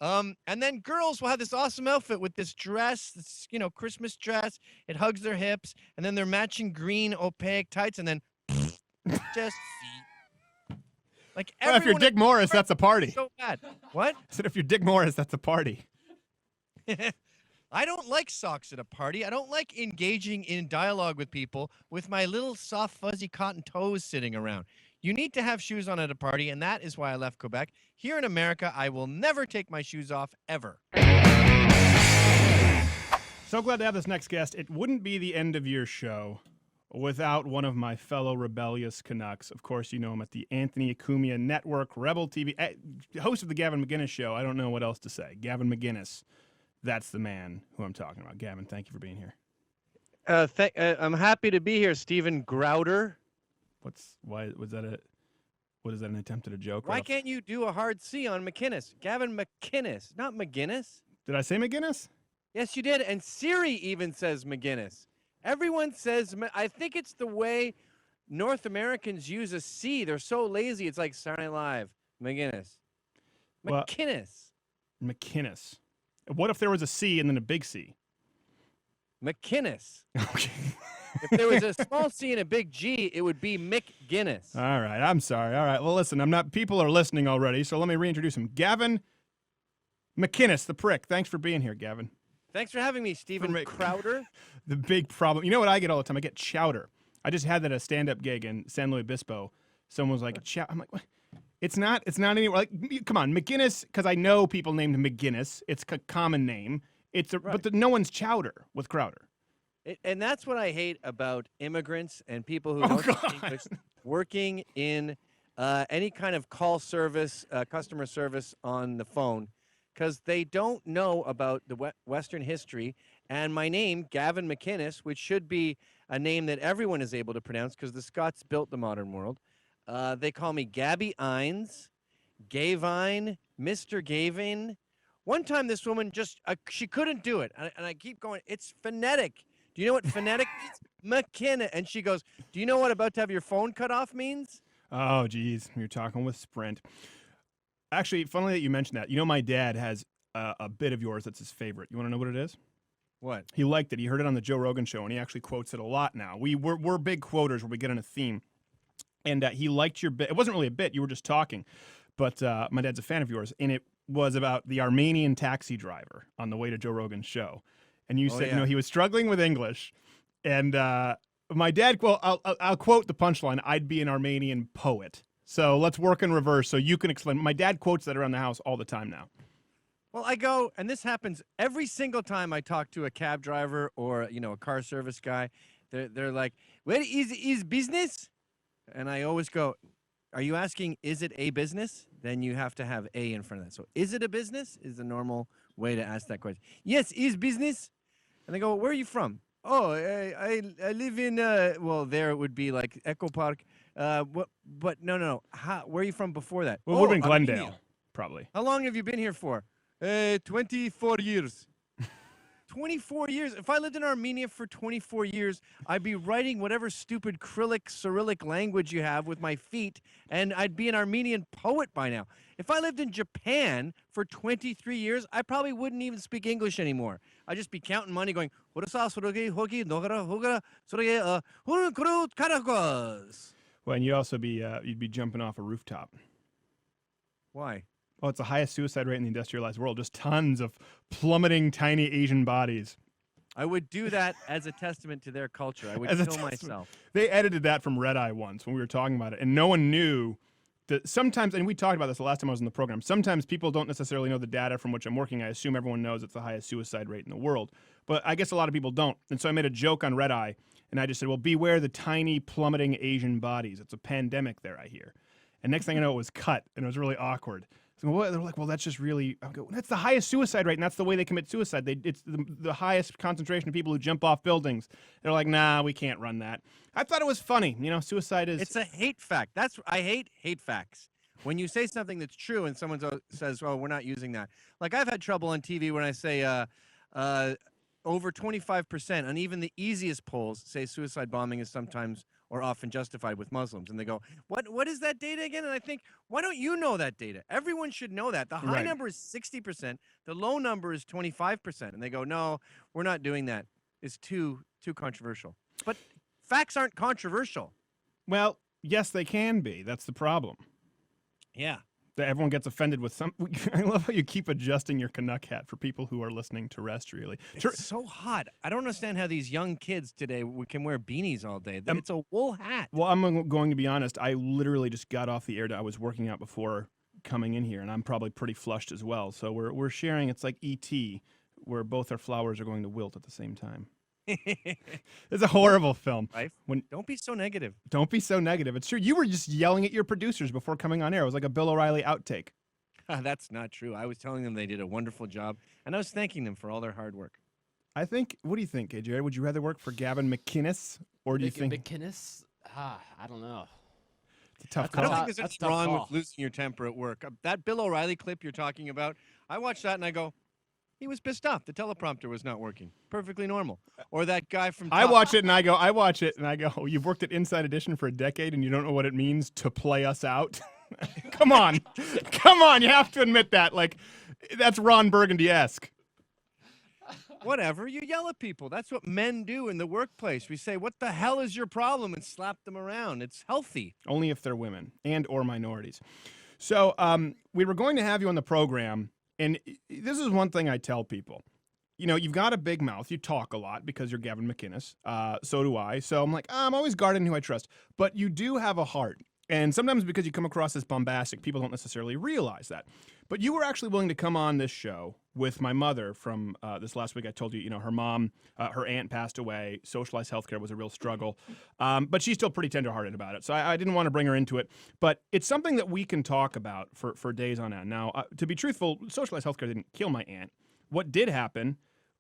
And then girls will have this awesome outfit with this dress, this, Christmas dress. It hugs their hips, and then they're matching green opaque tights, and then just feet. Like Well, if you're everyone Dick Morris, that's a party. so bad. What? I said if you're Dick Morris, that's a party. I don't like socks at a party. I don't like engaging in dialogue with people with my little soft, fuzzy cotton toes sitting around. You need to have shoes on at a party, and that is why I left Quebec. Here in America, I will never take my shoes off, ever. So glad to have this next guest. It wouldn't be the end of your show without one of my fellow rebellious Canucks. Of course, you know him at the Anthony Acumia Network, Rebel TV, host of the Gavin McInnes Show. I don't know what else to say. Gavin McInnes. That's the man who I'm talking about. Gavin, thank you for being here. I'm happy to be here, Stephen Grouder. What is that an attempt at a joke? Why can't you do a hard C on McInnes? Gavin McInnes, not McGinnis. Did I say McGinnis? Yes, you did. And Siri even says McGinnis. Everyone says, I think it's the way North Americans use a C. They're so lazy. It's like Saturday Night Live. McGinnis. McInnes. McInnes. What if there was a C and then a big C? McInnes. Okay. If there was a small C and a big G, it would be McGinnis. All right. I'm sorry. All right. Well, listen, people are listening already, so let me reintroduce him. Gavin McInnes, the prick. Thanks for being here, Gavin. Thanks for having me, Stephen Crowder. The big problem. You know what I get all the time? I get chowder. I just had that at a stand-up gig in San Luis Obispo. Someone was like, I'm like, what? It's not anywhere. Like, come on, McGinnis, because I know people named McGinnis. It's a common name. But no one's chowder with Crowder. And that's what I hate about immigrants and people who don't speak English working in any kind of call service, customer service on the phone, because they don't know about the Western history. And my name, Gavin McInnes, which should be a name that everyone is able to pronounce because the Scots built the modern world. They call me Gabby Ines, Gavine, Mr. Gavin. One time this woman she couldn't do it. And I keep going, it's phonetic. Do you know what phonetic means? McKenna. And she goes, do you know what about to have your phone cut off means? Oh, geez. You're talking with Sprint. Actually, funnily that you mentioned that. You know, my dad has a bit of yours that's his favorite. You want to know what it is? What? He liked it. He heard it on the Joe Rogan show, and he actually quotes it a lot now. We're big quoters where we get on a theme. And he liked your bit. It wasn't really a bit. You were just talking. But my dad's a fan of yours, and it was about the Armenian taxi driver on the way to Joe Rogan's show. And you said, he was struggling with English. And my dad, I'll quote the punchline, I'd be an Armenian poet. So let's work in reverse so you can explain. My dad quotes that around the house all the time now. Well, I go, and this happens every single time I talk to a cab driver or, a car service guy. They're like, where is business? And I always go, are you asking, is it a business? Then you have to have a in front of that. So is it a business is the normal way to ask that question. Yes, is business. And they go, where are you from? Oh, I live in, there it would be like Echo Park. But no. Where are you from before that? Well, it would have been Glendale, Armenia. probably. How long have you been here for? 24 years. 24 years. If I lived in Armenia for 24 years, I'd be writing whatever stupid Cyrillic language you have with my feet, and I'd be an Armenian poet by now. If I lived in Japan for 23 years, I probably wouldn't even speak English anymore. I'd just be counting money going, well, and you'd also be you'd be jumping off a rooftop. Why? Well, it's the highest suicide rate in the industrialized world. Just tons of plummeting tiny Asian bodies. I would do that as a testament to their culture. I would kill myself. They edited that from Red Eye once when we were talking about it, and no one knew that sometimes, and we talked about this the last time I was in the program, sometimes people don't necessarily know the data from which I'm working. I assume everyone knows it's the highest suicide rate in the world, but I guess a lot of people don't. And so I made a joke on Red Eye, and I just said, well, beware the tiny plummeting Asian bodies. It's a pandemic there, I hear. And next thing I know, it was cut, and it was really awkward. They're like, well, that's just really, that's the highest suicide rate, and that's the way they commit suicide. It's the highest concentration of people who jump off buildings. They're like, nah, we can't run that. I thought it was funny. Suicide is... It's a hate fact. I hate facts. When you say something that's true and someone says, oh, we're not using that. Like, I've had trouble on TV when I say over 25% on even the easiest polls say suicide bombing is sometimes or often justified with Muslims. And they go, what is that data again? And I think, why don't you know that data? Everyone should know that. The high Right. number is 60%. The low number is 25%. And they go, no, we're not doing that. It's too controversial. But facts aren't controversial. Well, yes, they can be. That's the problem. Yeah. That everyone gets offended with some. I love how you keep adjusting your Canuck hat for people who are listening terrestrially. It's so hot. I don't understand how these young kids today can wear beanies all day. It's a wool hat. Well, I'm going to be honest. I literally just got off the air. I was working out before coming in here, and I'm probably pretty flushed as well. So we're sharing. It's like E.T., where both our flowers are going to wilt at the same time. It's a horrible film. Don't be so negative. Don't be so negative. It's true. You were just yelling at your producers before coming on air. It was like a Bill O'Reilly outtake. That's not true. I was telling them they did a wonderful job, and I was thanking them for all their hard work. I think. What do you think, Jared? Would you rather work for Gavin McInnes, or do you think McInnes? I don't know. It's a tough I call. don't think there's anything wrong with losing your temper at work. That Bill O'Reilly clip you're talking about, I watched that and I go, he was pissed off. The teleprompter was not working. Perfectly normal. Or that guy from I watch it and I go, oh, you've worked at Inside Edition for a decade and you don't know what it means to play us out? Come on. Come on. You have to admit that. Like, that's Ron Burgundy-esque. Whatever. You yell at people. That's what men do in the workplace. We say, what the hell is your problem? And slap them around. It's healthy. Only if they're women and or minorities. So we were going to have you on the program. And this is one thing I tell people. You know, you've got a big mouth. You talk a lot because you're Gavin McInnes. So do I. So I'm like, I'm always guarding who I trust. But you do have a heart. And sometimes because you come across as bombastic, people don't necessarily realize that. But you were actually willing to come on this show with my mother from this last week. I told you, you know, her mom, her aunt passed away. Socialized healthcare was a real struggle. But she's still pretty tenderhearted about it. So I didn't want to bring her into it. But it's something that we can talk about for days on end. Now, to be truthful, socialized healthcare didn't kill my aunt. What did happen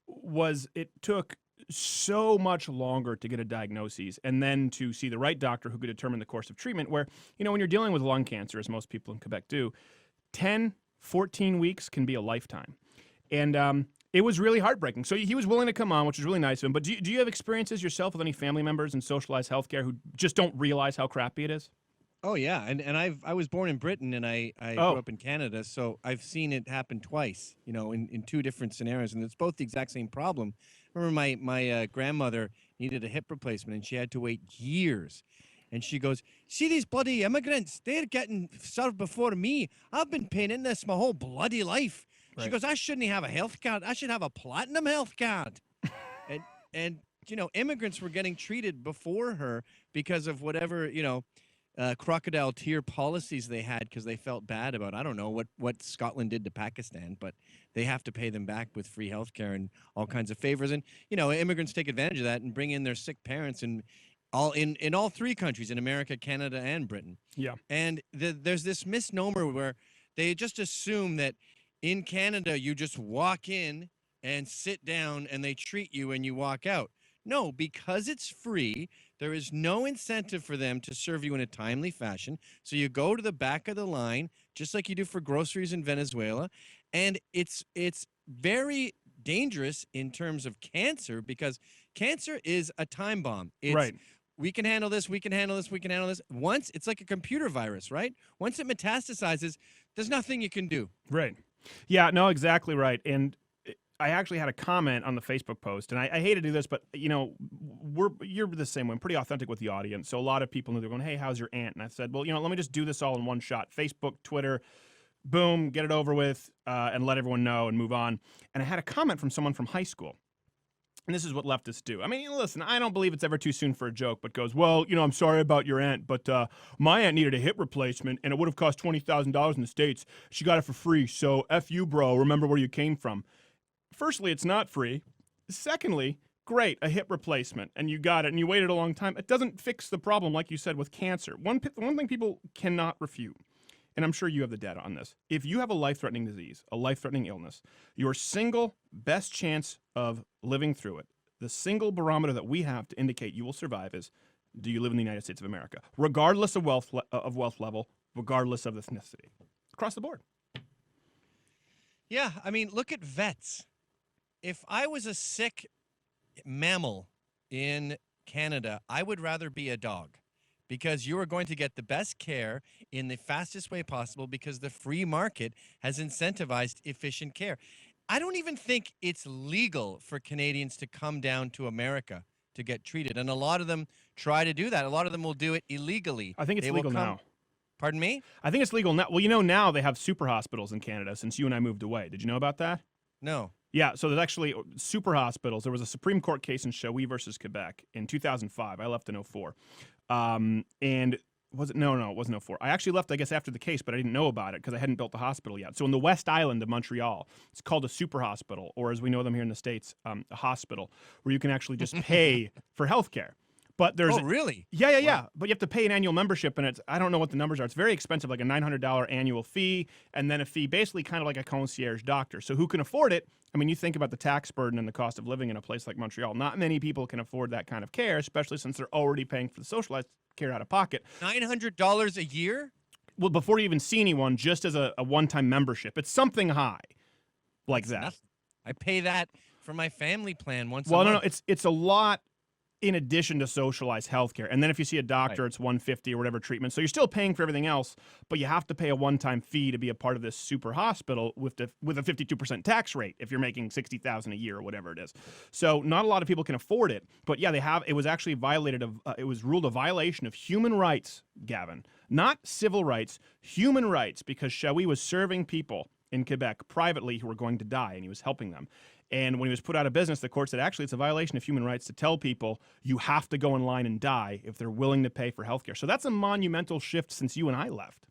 was it took so much longer to get a diagnosis and then to see the right doctor who could determine the course of treatment where, you know, when you're dealing with lung cancer, as most people in Quebec do, 10, 14 weeks can be a lifetime. And it was really heartbreaking. So he was willing to come on, which was really nice of him. But do you have experiences yourself with any family members in socialized healthcare who just don't realize how crappy it is? Oh, yeah. And I was born in Britain and I grew up in Canada. So I've seen it happen twice, you know, in two different scenarios. And it's both the exact same problem. I remember my grandmother needed a hip replacement and she had to wait years. And she goes, see these bloody immigrants, they're getting served before me. I've been paying in this my whole bloody life. Right. She goes, I shouldn't have a health card. I should have a platinum health card. and you know, immigrants were getting treated before her because of whatever, you know, crocodile tear policies they had because they felt bad about, I don't know, what Scotland did to Pakistan, but they have to pay them back with free health care and all kinds of favors. And, you know, immigrants take advantage of that and bring in their sick parents and in all three countries, in America, Canada, and Britain. Yeah. And there's this misnomer where they just assume that in Canada, you just walk in and sit down and they treat you and you walk out. No, because it's free, there is no incentive for them to serve you in a timely fashion. So you go to the back of the line, just like you do for groceries in Venezuela. And it's very dangerous in terms of cancer because cancer is a time bomb. It's, right. We can handle this, we can handle this, we can handle this. Once, it's like a computer virus, right? Once it metastasizes, there's nothing you can do. Right. Yeah, no, exactly right. And I actually had a comment on the Facebook post, and I hate to do this, but, you know, you're the same way. I'm pretty authentic with the audience. So a lot of people knew they're going, hey, how's your aunt? And I said, well, you know, let me just do this all in one shot. Facebook, Twitter, boom, get it over with, and let everyone know and move on. And I had a comment from someone from high school. And this is what leftists do. I mean, listen, I don't believe it's ever too soon for a joke, but goes, well, you know, I'm sorry about your aunt, but my aunt needed a hip replacement, and it would have cost $20,000 in the States. She got it for free, so F you, bro. Remember where you came from. Firstly, it's not free. Secondly, great, a hip replacement, and you got it, and you waited a long time. It doesn't fix the problem, like you said, with cancer. One thing people cannot refute, and I'm sure you have the data on this, if you have a life-threatening disease, a life-threatening illness, your single best chance of living through it, the single barometer that we have to indicate you will survive is, do you live in the United States of America? Regardless of wealth level, regardless of ethnicity. Across the board. Yeah, I mean, look at vets. If I was a sick mammal in Canada, I would rather be a dog. because you are going to get the best care in the fastest way possible because the free market has incentivized efficient care. I don't even think it's legal for Canadians to come down to America to get treated. And a lot of them try to do that. A lot of them will do it illegally. I think it's legal now. Pardon me? I think it's legal now. Well, you know, now they have super hospitals in Canada since you and I moved away. Did you know about that? No. Yeah, so there's actually super hospitals. There was a Supreme Court case in Shawi versus Quebec in 2005. I left in 2004. And was it? No, it wasn't 2004. I actually left, I guess, after the case, but I didn't know about it because I hadn't built the hospital yet. So in the West Island of Montreal, it's called a super hospital, or as we know them here in the States, a hospital, where you can actually just pay for healthcare. But there's really? Yeah. Wow. But you have to pay an annual membership, and I don't know what the numbers are. It's very expensive, like a $900 annual fee, and then a fee basically kind of like a concierge doctor. So who can afford it? I mean, you think about the tax burden and the cost of living in a place like Montreal. Not many people can afford that kind of care, especially since they're already paying for the socialized care out of pocket. $900 a year? Well, before you even see anyone, just as a one-time membership. It's something high like that. Nothing. I pay that for my family plan once a Well, month. no, it's a lot in addition to socialized healthcare. And then if you see a doctor, it's $150 or whatever treatment. So you're still paying for everything else, but you have to pay a one-time fee to be a part of this super hospital with a 52% tax rate if you're making $60,000 a year or whatever it is. So not a lot of people can afford it. But yeah, it was actually it was ruled a violation of human rights, Gavin. Not civil rights, human rights, because Shawi was serving people in Quebec privately who were going to die, and he was helping them. And when he was put out of business, the court said, actually, it's a violation of human rights to tell people you have to go in line and die if they're willing to pay for healthcare. So that's a monumental shift since you and I left.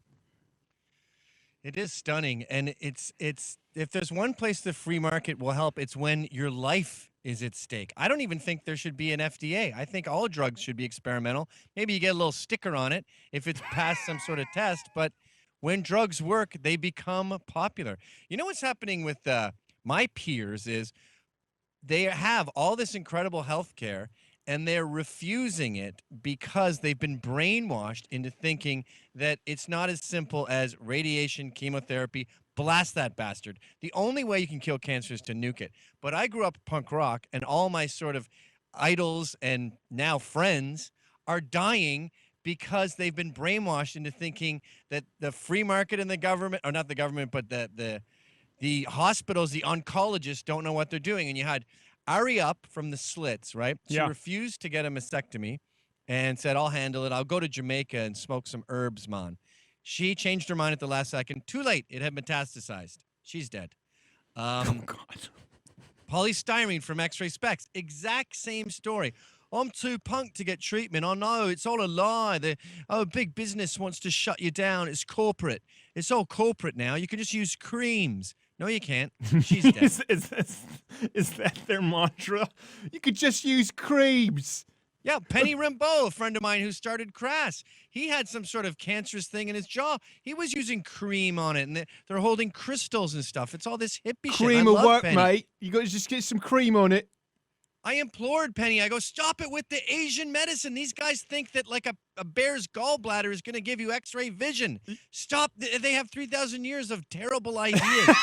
It is stunning. And it's if there's one place the free market will help, it's when your life is at stake. I don't even think there should be an FDA. I think all drugs should be experimental. Maybe you get a little sticker on it if it's passed some sort of test. But when drugs work, they become popular. You know what's happening with my peers is they have all this incredible health care and they're refusing it because they've been brainwashed into thinking that it's not as simple as radiation, chemotherapy. Blast that bastard. The only way you can kill cancer is to nuke it. But I grew up punk rock, and all my sort of idols and now friends are dying because they've been brainwashed into thinking that the free market and the government, or not the government, but the hospitals, the oncologists don't know what they're doing. And you had Ari Up from the Slits, right? She refused to get a mastectomy and said, I'll handle it. I'll go to Jamaica and smoke some herbs, man. She changed her mind at the last second. Too late. It had metastasized. She's dead. Oh, God. Polystyrene from X-Ray Specs. Exact same story. I'm too punk to get treatment. Oh, no, it's all a lie. Big business wants to shut you down. It's corporate. It's all corporate now. You can just use creams. No, you can't. She's dead. Is that their mantra? You could just use creams. Yeah, Penny Rimbaud, a friend of mine who started Crass. He had some sort of cancerous thing in his jaw. He was using cream on it, and they're holding crystals and stuff. It's all this hippie shit. Cream will work, Penny. Mate. You got to just get some cream on it. I implored Penny. I go, stop it with the Asian medicine. These guys think that like a bear's gallbladder is going to give you X-ray vision. Stop. They have 3,000 years of terrible ideas.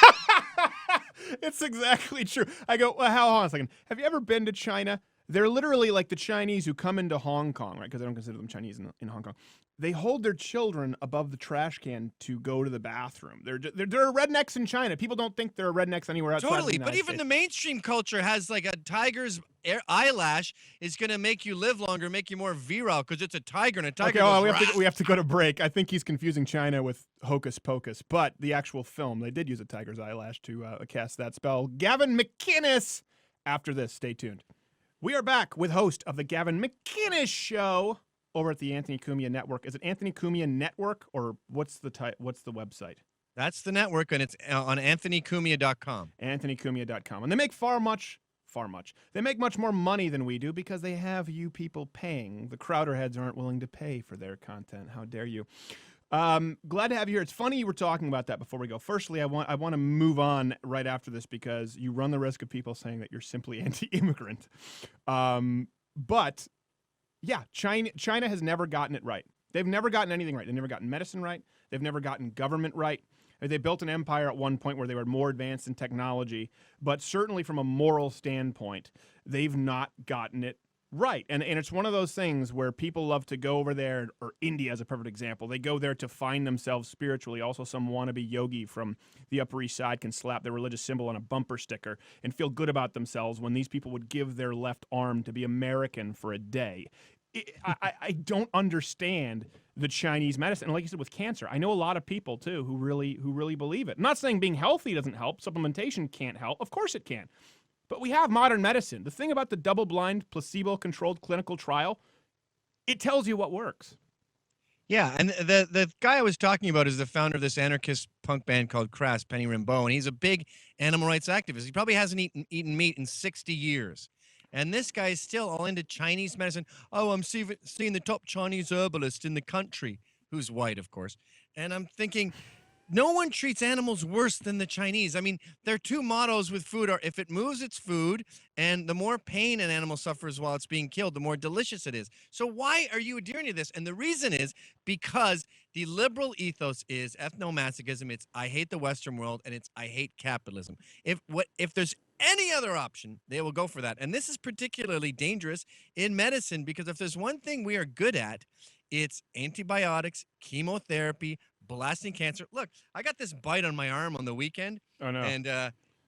It's exactly true. I go, well, hold on a second. Have you ever been to China? They're literally like the Chinese who come into Hong Kong, right? Because I don't consider them Chinese in Hong Kong. They hold their children above the trash can to go to the bathroom. They're rednecks in China. People don't think there are rednecks anywhere outside Totally, of the United but even States. the mainstream culture has like a tiger's eyelash is going to make you live longer, make you more virile because it's a tiger, and a tiger goes, we have to go to break. I think he's confusing China with Hocus Pocus, but the actual film, they did use a tiger's eyelash to cast that spell. Gavin McInnes. After this, stay tuned. We are back with host of the Gavin McInnes Show over at the Anthony Cumia Network. Is it Anthony Cumia Network, or what's the website? That's the network, and it's on anthonycumia.com. Anthonycumia.com. And they make They make much more money than we do because they have you people paying. The Crowder heads aren't willing to pay for their content. How dare you? Glad to have you here. It's funny you were talking about that before we go. Firstly, I want to move on right after this because you run the risk of people saying that you're simply anti-immigrant. But yeah, China has never gotten it right. They've never gotten anything right. They've never gotten medicine right. They've never gotten government right. They built an empire at one point where they were more advanced in technology, but certainly from a moral standpoint, they've not gotten it Right, and it's one of those things where people love to go over there, or India is a perfect example. They go there to find themselves spiritually. Also, some wannabe yogi from the Upper East Side can slap their religious symbol on a bumper sticker and feel good about themselves when these people would give their left arm to be American for a day. I don't understand the Chinese medicine. And like you said, with cancer, I know a lot of people, too, who really believe it. I'm not saying being healthy doesn't help. Supplementation can't help. Of course it can. But we have modern medicine. The thing about the double-blind, placebo-controlled clinical trial, it tells you what works. Yeah, and the guy I was talking about is the founder of this anarchist punk band called Crass, Penny Rimbaud, and he's a big animal rights activist. He probably hasn't eaten meat in 60 years. And this guy is still all into Chinese medicine. Oh, I'm seeing the top Chinese herbalist in the country, who's white, of course. And I'm thinking, no one treats animals worse than the Chinese. I mean, their two mottos with food are, if it moves, it's food, and the more pain an animal suffers while it's being killed, the more delicious it is. So why are you adhering to this? And the reason is because the liberal ethos is ethnomasochism. It's I hate the Western world, and it's I hate capitalism. If there's any other option, they will go for that. And this is particularly dangerous in medicine because if there's one thing we are good at, it's antibiotics, chemotherapy, blasting cancer. Look, I got this bite on my arm on the weekend. Oh, no. And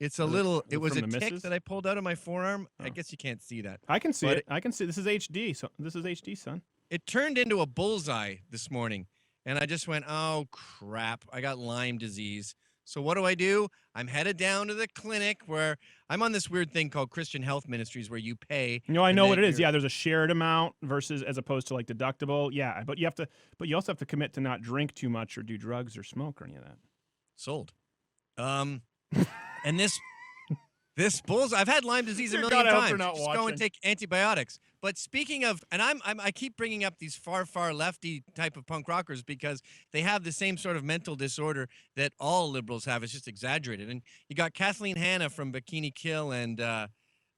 it's a little, it was a from the tick missus? that I pulled out of my forearm. Oh. I guess you can't see that. I can see But it. I can see. This is HD. So this is HD, son. It turned into a bullseye this morning. And I just went, oh, crap. I got Lyme disease. So what do? I'm headed down to the clinic where I'm on this weird thing called Christian Health Ministries where you pay. You know, I and know then what it is. you're- Yeah, there's a shared amount versus as opposed to like deductible. Yeah, but you also have to commit to not drink too much or do drugs or smoke or any of that. Sold. And this bullseye, I've had Lyme disease a Dear million God, I hope times. they're not Just go watching. and take antibiotics. But speaking of, and I keep bringing up these far lefty type of punk rockers because they have the same sort of mental disorder that all liberals have. It's just exaggerated. And you got Kathleen Hanna from Bikini Kill and La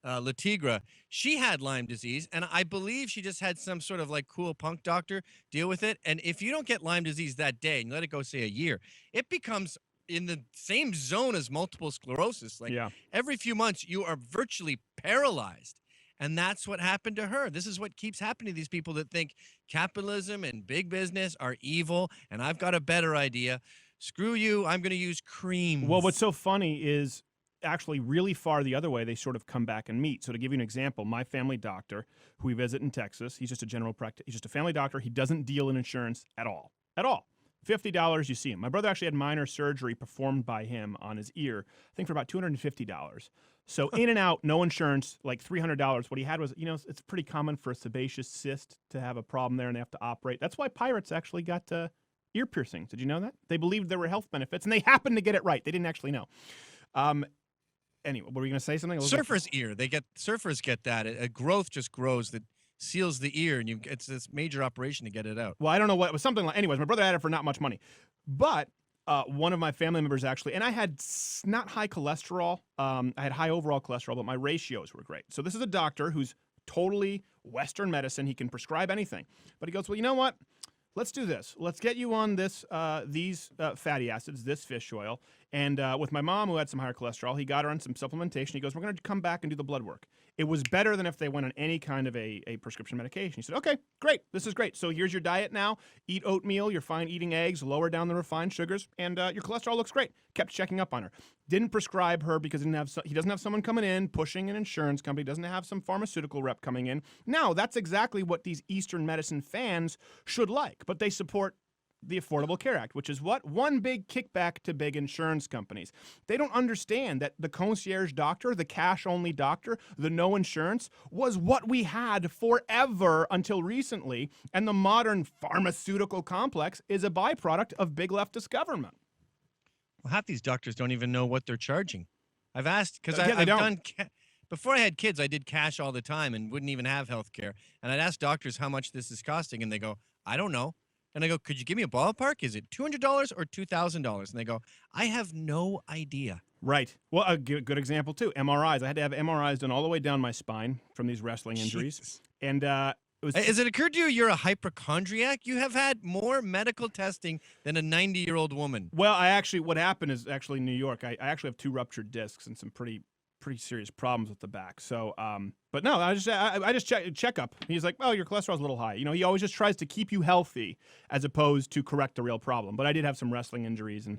Tigra. She had Lyme disease, and I believe she just had some sort of like cool punk doctor deal with it. And if you don't get Lyme disease that day and you let it go, say, a year, it becomes in the same zone as multiple sclerosis. Like every few months, you are virtually paralyzed. And that's what happened to her. This is what keeps happening to these people that think capitalism and big business are evil. And I've got a better idea. Screw you. I'm going to use creams. Well, what's so funny is actually really far the other way, they sort of come back and meet. So to give you an example, my family doctor, who we visit in Texas, he's just a general practitioner. He's just a family doctor. He doesn't deal in insurance at all. At all. $50, you see him. My brother actually had minor surgery performed by him on his ear, I think for about $250. So in and out, no insurance, like $300. What he had was, it's pretty common for a sebaceous cyst to have a problem there and they have to operate. That's why pirates actually got ear piercings. Did you know that? They believed there were health benefits and they happened to get it right. They didn't actually know. Anyway, were you going to say something? Surfer's ear. Surfers get that. A growth just grows that seals the ear, and it's this major operation to get it out. Well, I don't know what it was. Something like. Anyways, my brother had it for not much money, but one of my family members actually, and I had not high cholesterol. I had high overall cholesterol, but my ratios were great. So this is a doctor who's totally Western medicine. He can prescribe anything, but he goes, well, you know what? Let's do this. Let's get you on these fatty acids, this fish oil. And with my mom, who had some higher cholesterol, he got her on some supplementation. He goes, we're going to come back and do the blood work. It was better than if they went on any kind of a prescription medication. He said, okay, great. This is great. So here's your diet now. Eat oatmeal. You're fine eating eggs. Lower down the refined sugars. And your cholesterol looks great. Kept checking up on her. Didn't prescribe her because he doesn't have someone coming in, pushing an insurance company. Doesn't have some pharmaceutical rep coming in. Now, that's exactly what these Eastern medicine fans should like. But they support the Affordable Care Act, which is what? One big kickback to big insurance companies. They don't understand that the concierge doctor, the cash-only doctor, the no insurance, was what we had forever until recently, and the modern pharmaceutical complex is a byproduct of big leftist government. Well, half these doctors don't even know what they're charging. I've asked, because Yeah, I've done... Before I had kids, I did cash all the time and wouldn't even have health care. And I'd ask doctors how much this is costing, and they go, I don't know. And I go, could you give me a ballpark? Is it $200 or $2,000? And they go, I have no idea. Right. Well, a good example, too. MRIs. I had to have MRIs done all the way down my spine from these wrestling injuries. Jesus. And it was... Has it occurred to you you're a hypochondriac? You have had more medical testing than a 90-year-old woman. Well, what happened is actually in New York, I actually have 2 ruptured discs and some pretty pretty serious problems with the back. So, but no, I just check up. He's like, oh, your cholesterol's a little high. You know, he always just tries to keep you healthy as opposed to correct the real problem. But I did have some wrestling injuries, and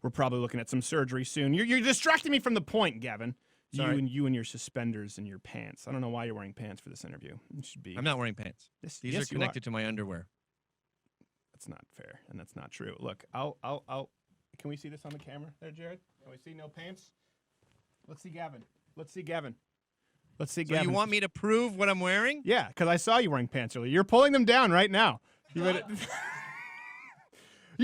we're probably looking at some surgery soon. You're distracting me from the point, Gavin. Sorry. You and your suspenders and your pants. I don't know why you're wearing pants for this interview. You should be. I'm not wearing pants. These yes, are connected to my underwear. That's not fair, and that's not true. Look, I'll. Can we see this on the camera there, Jared? Can we see no pants? Let's see Gavin. So you want me to prove what I'm wearing? Yeah, because I saw you wearing pants earlier. You're pulling them down right now. You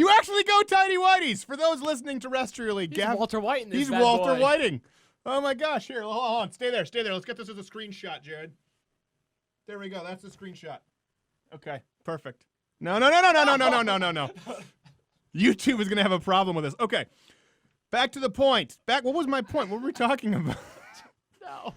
actually go tiny whities. For those listening terrestrially, He's Walter White in this He's bad Walter boy. Whiting. Oh my gosh! Here, hold on. Stay there. Let's get this as a screenshot, Jared. There we go. That's the screenshot. Okay, perfect. No. YouTube is gonna have a problem with this. Okay, back to the point. What was my point? What were we talking about? No.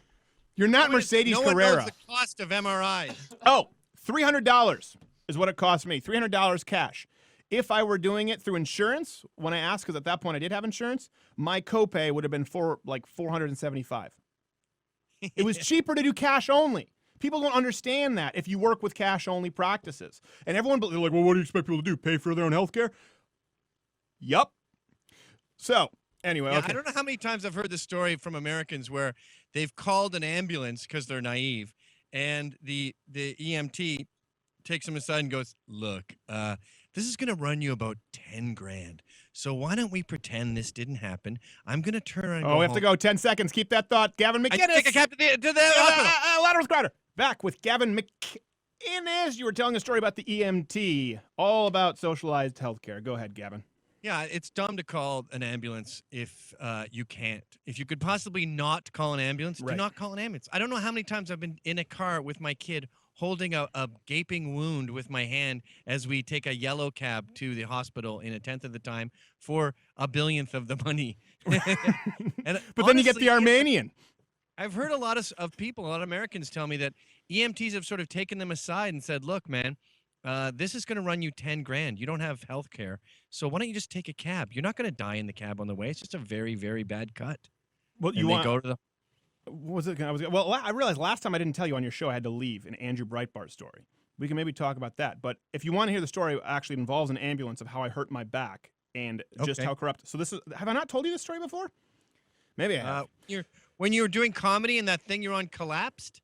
You're not Mercedes no one Carrera. knows the cost of MRIs. Oh, $300 is what it cost me. $300 cash. If I were doing it through insurance, when I asked, because at that point I did have insurance, my copay would have been $475. It was cheaper to do cash only. People don't understand that if you work with cash only practices. And everyone, they're like, well, what do you expect people to do? Pay for their own health care? Yup. So, anyway. Yeah, okay. I don't know how many times I've heard this story from Americans where they've called an ambulance because they're naive, and the EMT takes them aside and goes, look, this is going to run you about 10 grand. So why don't we pretend this didn't happen? I'm going to turn around and go we have home. to go 10 seconds. Keep that thought. Gavin McInnes. I take a cab to the hospital. Lateral squatter. Back with Gavin McInnes. You were telling a story about the EMT, all about socialized healthcare. Go ahead, Gavin. Yeah, it's dumb to call an ambulance if you can't. If you could possibly not call an ambulance, do not call an ambulance. I don't know how many times I've been in a car with my kid holding a gaping wound with my hand as we take a yellow cab to the hospital in 1/10 of the time for 1/1000th of the money. And but then you get the Armenian. I've heard a lot of people, a lot of Americans tell me that EMTs have sort of taken them aside and said, look, man, this is going to run you 10 grand. You don't have health care. So why don't you just take a cab? You're not going to die in the cab on the way. It's just a very, very bad cut. Well, and they go to the... What was it? Well, I realized last time I didn't tell you on your show I had to leave an Andrew Breitbart story. We can maybe talk about that. But if you want to hear the story, it actually involves an ambulance of how I hurt my back and just how corrupt. So have I not told you this story before? Maybe I have. When you were doing comedy and that thing you're on collapsed?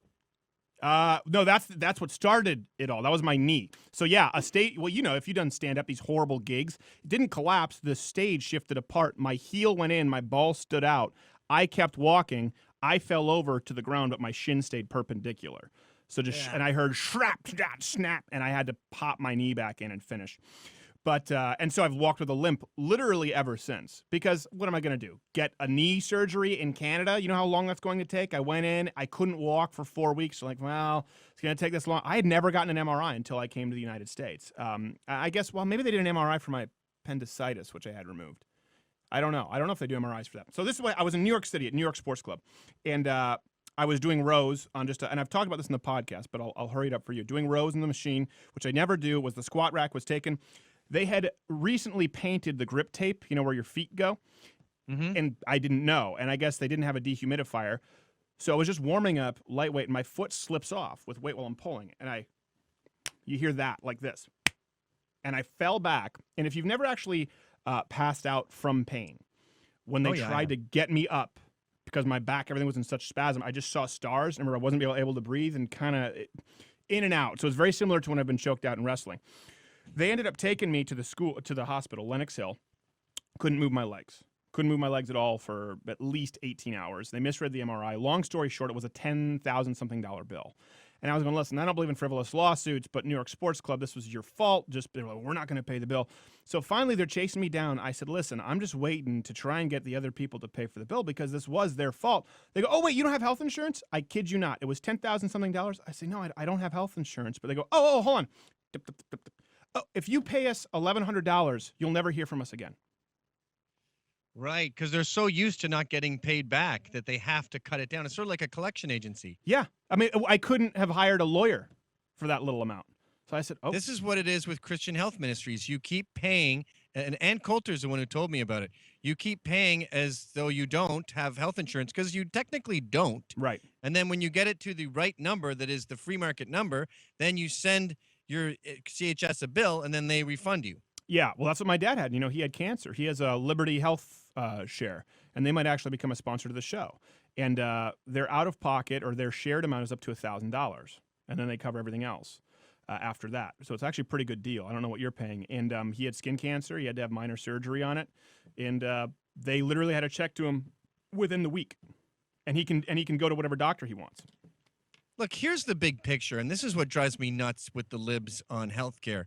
No, that's what started it all. That was my knee. So yeah, well, you know, if you've done stand-up, these horrible gigs, it didn't collapse. The stage shifted apart. My heel went in. My ball stood out. I kept walking. I fell over to the ground, but my shin stayed perpendicular. So and I heard snap, and I had to pop my knee back in and finish. But and so I've walked with a limp literally ever since. Because what am I going to do? Get a knee surgery in Canada? You know how long that's going to take? I went in. I couldn't walk for 4 weeks. So like, well, it's going to take this long. I had never gotten an MRI until I came to the United States. I guess, well, maybe they did an MRI for my appendicitis, which I had removed. I don't know. I don't know if they do MRIs for that. So this is why I was in New York City at New York Sports Club. And I was doing rows on and I've talked about this in the podcast, but I'll hurry it up for you. Doing rows in the machine, which I never do, was the squat rack was taken. They had recently painted the grip tape, you know, where your feet go. Mm-hmm. And I didn't know. And I guess they didn't have a dehumidifier. So I was just warming up lightweight, and my foot slips off with weight while I'm pulling. And you hear that like this. And I fell back. And if you've never actually passed out from pain, when they tried to get me up, because my back, everything was in such spasm, I just saw stars. Remember, I wasn't able to breathe and kind of in and out. So it's very similar to when I've been choked out in wrestling. They ended up taking me to the hospital, Lenox Hill. Couldn't move my legs. Couldn't move my legs at all for at least 18 hours. They misread the MRI. Long story short, it was a $10,000-something bill. And I was going, listen, I don't believe in frivolous lawsuits, but New York Sports Club, this was your fault. We're not going to pay the bill. So finally, they're chasing me down. I said, listen, I'm just waiting to try and get the other people to pay for the bill because this was their fault. They go, oh, wait, you don't have health insurance? I kid you not. It was $10,000-something. I say, no, I don't have health insurance. But they go, oh, hold on. Oh, if you pay us $1,100, you'll never hear from us again. Right, because they're so used to not getting paid back that they have to cut it down. It's sort of like a collection agency. Yeah. I mean, I couldn't have hired a lawyer for that little amount. So I said, oh. This is what it is with Christian health ministries. You keep paying And Ann Coulter is the one who told me about it. You keep paying as though you don't have health insurance because you technically don't. Right. And then when you get it to the right number, that is the free market number, then you send your CHS a bill and then they refund you. Yeah, well, that's what my dad had. You know, he had cancer. He has a Liberty Health share, and they might actually become a sponsor to the show. And their out-of-pocket or their shared amount is up to $1,000, and then they cover everything else after that. So it's actually a pretty good deal. I don't know what you're paying. And he had skin cancer. He had to have minor surgery on it, and they literally had a check to him within the week, and he can go to whatever doctor he wants. Look, here's the big picture, and this is what drives me nuts with the libs on healthcare.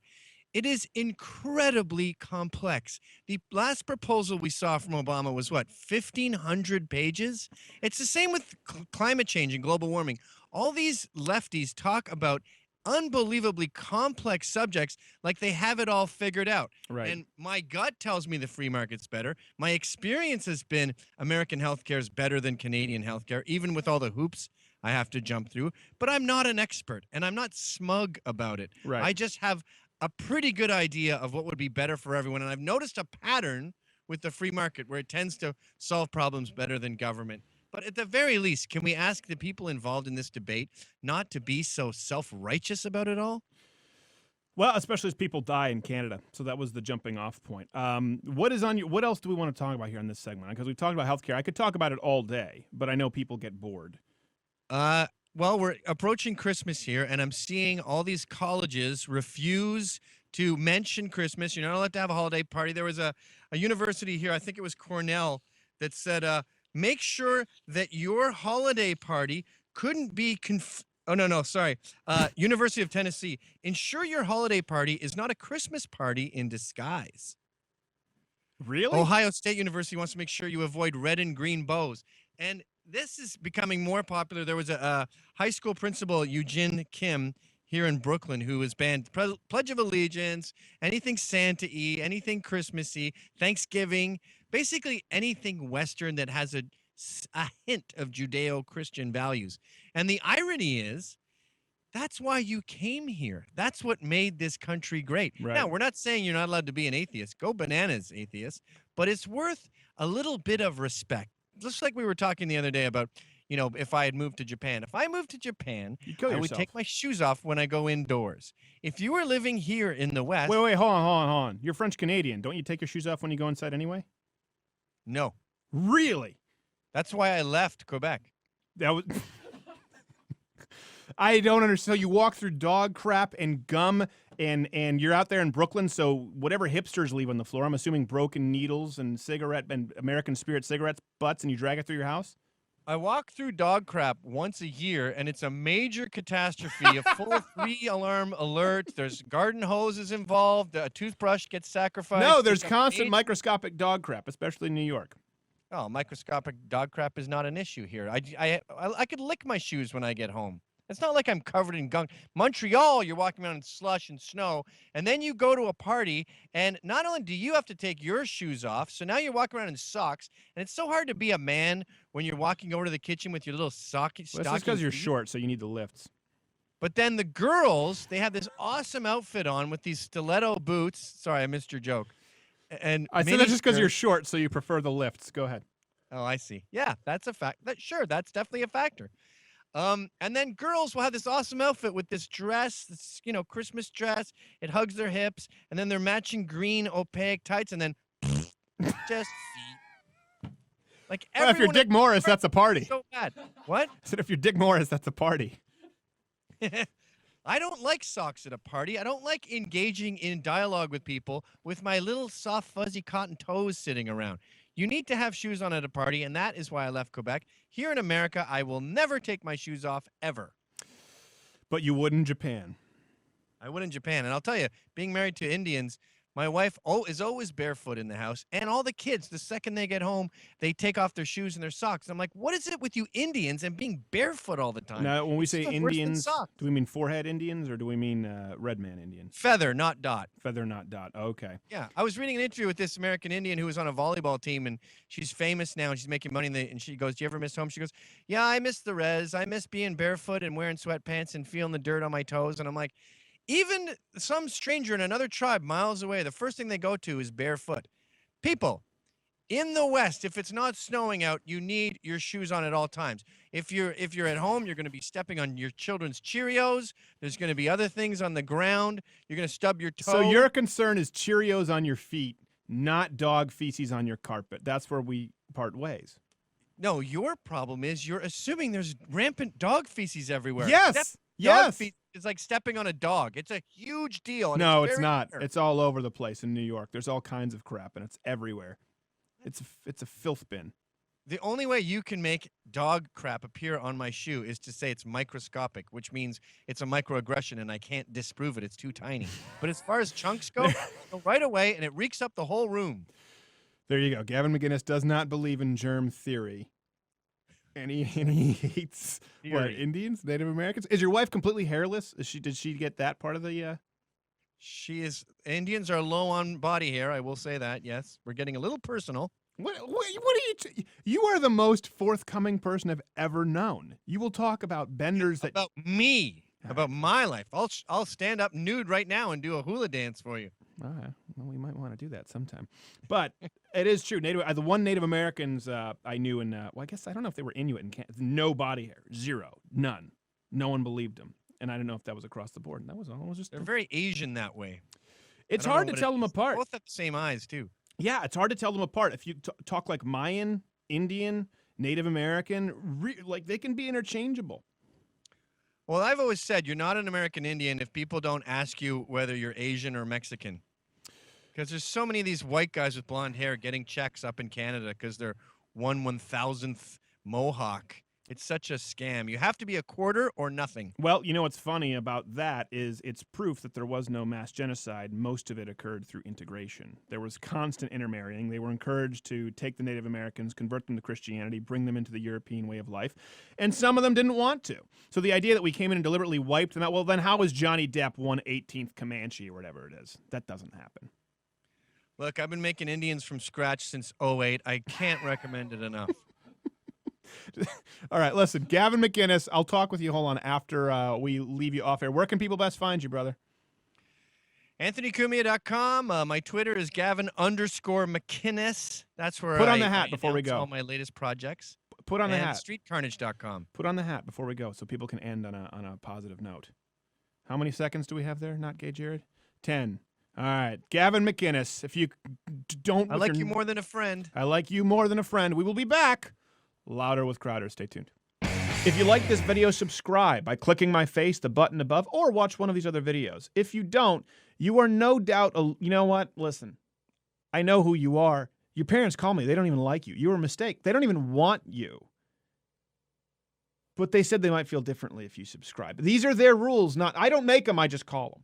It is incredibly complex. The last proposal we saw from Obama was what, 1,500 pages? It's the same with climate change and global warming. All these lefties talk about unbelievably complex subjects like they have it all figured out. Right. And my gut tells me the free market's better. My experience has been American healthcare is better than Canadian healthcare, even with all the hoops I have to jump through. But I'm not an expert, and I'm not smug about it. Right. I just have a pretty good idea of what would be better for everyone. And I've noticed a pattern with the free market where it tends to solve problems better than government. But at the very least, can we ask the people involved in this debate not to be so self-righteous about it all? Well, especially as people die in Canada. So that was the jumping off point. What else do we want to talk about here in this segment? Because we've talked about healthcare. I could talk about it all day, but I know people get bored. Well, we're approaching Christmas here, and I'm seeing all these colleges refuse to mention Christmas. You're not allowed to have a holiday party. There was a university here, I think it was Cornell, that said, make sure that your holiday party couldn't be University of Tennessee. Ensure your holiday party is not a Christmas party in disguise. Really? Ohio State University wants to make sure you avoid red and green bows. And this is becoming more popular. There was a high school principal, Eugene Kim, here in Brooklyn, who was banned Pledge of Allegiance, anything Santa-y, anything Christmassy, Thanksgiving, basically anything Western that has a hint of Judeo-Christian values. And the irony is, that's why you came here. That's what made this country great. Right. Now, we're not saying you're not allowed to be an atheist. Go bananas, atheist. But it's worth a little bit of respect. Just like we were talking the other day about, you know, if I had moved to Japan. If I moved to Japan, I would take my shoes off when I go indoors. If you were living here in the West... Wait, hold on. You're French-Canadian. Don't you take your shoes off when you go inside anyway? No. Really? That's why I left Quebec. That was... I don't understand. So you walk through dog crap and gum, and you're out there in Brooklyn, so whatever hipsters leave on the floor, I'm assuming broken needles and cigarette and American Spirit cigarettes butts, and you drag it through your house? I walk through dog crap once a year, and it's a major catastrophe, a full 3-alarm alert. There's garden hoses involved. A toothbrush gets sacrificed. No, there's constant microscopic dog crap, especially in New York. Oh, microscopic dog crap is not an issue here. I could lick my shoes when I get home. It's not like I'm covered in gunk. Montreal, you're walking around in slush and snow, and then you go to a party, and not only do you have to take your shoes off, so now you're walking around in socks, and it's so hard to be a man when you're walking over to the kitchen with your little stocking. Well, that's just because you're short, so you need the lifts. But then the girls, they have this awesome outfit on with these stiletto boots. Sorry, I missed your joke. And I said that's just because you're short, so you prefer the lifts. Go ahead. Oh, I see. Yeah, that's a fact. Sure, that's definitely a factor. And then girls will have this awesome outfit with this dress, this, you know, Christmas dress. It hugs their hips, and then they're matching green opaque tights, and then just feet. Like well, if you're Dick Morris, that's a party. So bad. What? I said if you're Dick Morris, that's a party. I don't like socks at a party. I don't like engaging in dialogue with people with my little soft, fuzzy cotton toes sitting around. You need to have shoes on at a party, and that is why I left Quebec. Here in America, I will never take my shoes off, ever. But you would in Japan. I would in Japan. And I'll tell you, being married to Indians, my wife is always barefoot in the house. And all the kids, the second they get home, they take off their shoes and their socks. I'm like, what is it with you Indians and being barefoot all the time? Now, when we say Indians, do we mean forehead Indians or do we mean red man Indians? Feather, not dot. Feather, not dot. Okay. Yeah. I was reading an interview with this American Indian who was on a volleyball team, and she's famous now, and she's making money. And she goes, do you ever miss home? She goes, yeah, I miss the res. I miss being barefoot and wearing sweatpants and feeling the dirt on my toes. And I'm like, Even some stranger in another tribe miles away, the first thing they go to is barefoot. People, in the West, if it's not snowing out, you need your shoes on at all times. If you're at home, you're going to be stepping on your children's Cheerios. There's going to be other things on the ground. You're going to stub your toe. So your concern is Cheerios on your feet, not dog feces on your carpet. That's where we part ways. No, your problem is you're assuming there's rampant dog feces everywhere. Yes. Dog feces is like stepping on a dog. It's a huge deal. And No, it's very not. rare. It's all over the place in New York. There's all kinds of crap, and it's everywhere. It's a filth bin. The only way you can make dog crap appear on my shoe is to say it's microscopic, which means it's a microaggression, and I can't disprove it. It's too tiny. But as far as chunks go, go right away, and it reeks up the whole room. There you go. Gavin McInnes does not believe in germ theory. And he hates what, Indians, Native Americans? Is your wife completely hairless? Did she get that part of the She is. Indians are low on body hair. I will say that. Yes, we're getting a little personal. What are you? You are the most forthcoming person I've ever known. You will talk about benders that About me, about my life. I'll stand up nude right now and do a hula dance for you. Well, we might want to do that sometime. But it is true. The one Native Americans I knew in, well, I guess I don't know if they were Inuit in Canada. No body hair, zero, none. No one believed them, and I don't know if that was across the board. And that was almost just. They're very Asian that way. It's hard to tell them apart. Both have the same eyes too. Yeah, it's hard to tell them apart. If you talk like Mayan, Indian, Native American, like they can be interchangeable. Well, I've always said you're not an American Indian if people don't ask you whether you're Asian or Mexican. Because there's so many of these white guys with blonde hair getting checks up in Canada because they're 1/1000th Mohawk. It's such a scam. You have to be a quarter or nothing. Well, you know what's funny about that is it's proof that there was no mass genocide. Most of it occurred through integration. There was constant intermarrying. They were encouraged to take the Native Americans, convert them to Christianity, bring them into the European way of life, and some of them didn't want to. So the idea that we came in and deliberately wiped them out, well, then how is Johnny Depp 1/18th Comanche or whatever it is? That doesn't happen. Look, I've been making Indians from scratch since 2008. I can't recommend it enough. All right, listen, Gavin McInnes, I'll talk with you, hold on, after we leave you off air. Where can people best find you, brother? AnthonyCumia.com. My Twitter is Gavin_McInnes. That's where Put on the hat before we announce go. all my latest projects. Put on the and hat. StreetCarnage.com. Put on the hat before we go so people can end on a positive note. How many seconds do we have there, Not Gay Jared? 10. All right, Gavin McInnes, if you don't... I like you more than a friend. I like you more than a friend. We will be back. Louder with Crowder. Stay tuned. If you like this video, subscribe by clicking my face, the button above, or watch one of these other videos. If you don't, you are no doubt... You know what? Listen, I know who you are. Your parents call me. They don't even like you. You were a mistake. They don't even want you. But they said they might feel differently if you subscribe. These are their rules, not... I don't make them. I just call them.